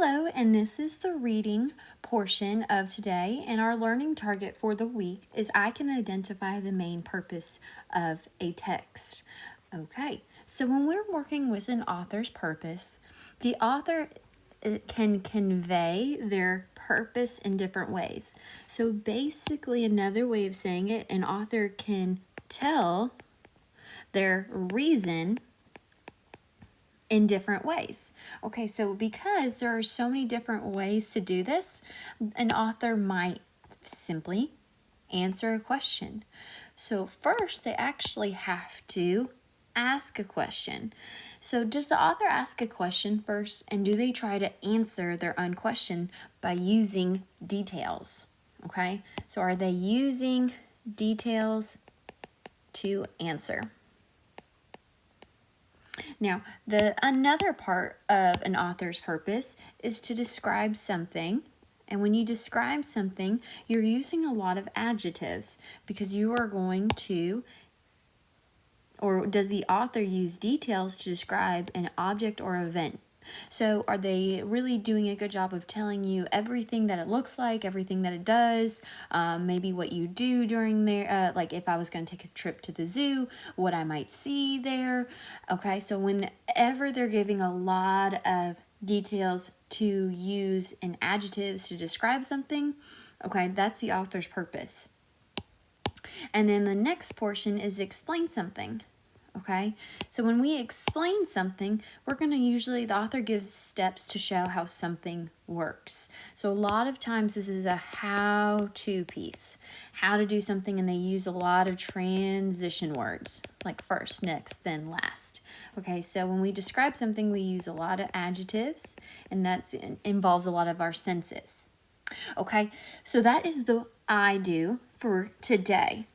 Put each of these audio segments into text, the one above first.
Hello, and this is the reading portion of today, and our learning target for the week is I can identify the main purpose of a text. Okay, so when we're working with an author's purpose, the author can convey their purpose in different ways. So basically, another way of saying it, an author can tell their reason in different ways. Okay, so because there are so many different ways to do this, an author might simply answer a question. So first, they actually have to ask a question. So does the author ask a question first, and do they try to answer their own question by using details? Okay, so are they using details to answer? Now, another part of an author's purpose is to describe something. And when you describe something, you're using a lot of adjectives because you are going to, or does the author use details to describe an object or event? So are they really doing a good job of telling you everything that it looks like, everything that it does, maybe what you do during there, like if I was going to take a trip to the zoo, what I might see there. Okay, so whenever they're giving a lot of details to use in adjectives to describe something, okay, that's the author's purpose. And then the next portion is explain something. Okay, so when we explain something, we're going to the author gives steps to show how something works. So a lot of times this is a how-to piece, how to do something, and they use a lot of transition words, like first, next, then last. Okay, so when we describe something, we use a lot of adjectives, and that involves a lot of our senses. Okay, so that is the I do for today.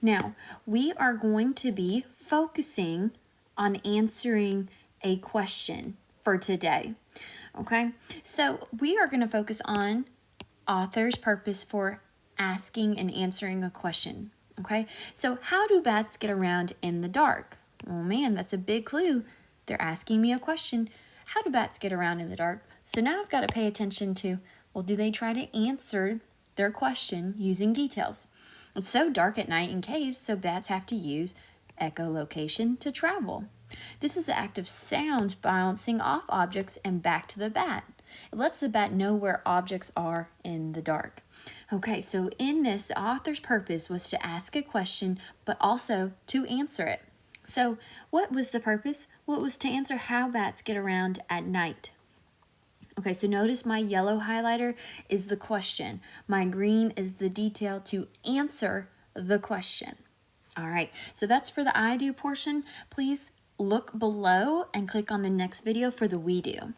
Now, we are going to be focusing on answering a question for today. Okay, so we are going to focus on author's purpose for asking and answering a question. Okay, so how do bats get around in the dark? Oh man, that's a big clue. They're asking me a question. How do bats get around in the dark? So now I've got to pay attention to, well, do they try to answer their question using details? It's so dark at night in caves, so bats have to use echolocation to travel. This is the act of sound bouncing off objects and back to the bat. It lets the bat know where objects are in the dark. Okay, so in this, the author's purpose was to ask a question, but also to answer it. So what was the purpose? Well, it was to answer how bats get around at night. Okay, so notice my yellow highlighter is the question. My green is the detail to answer the question. All right, so that's for the I do portion. Please look below and click on the next video for the we do.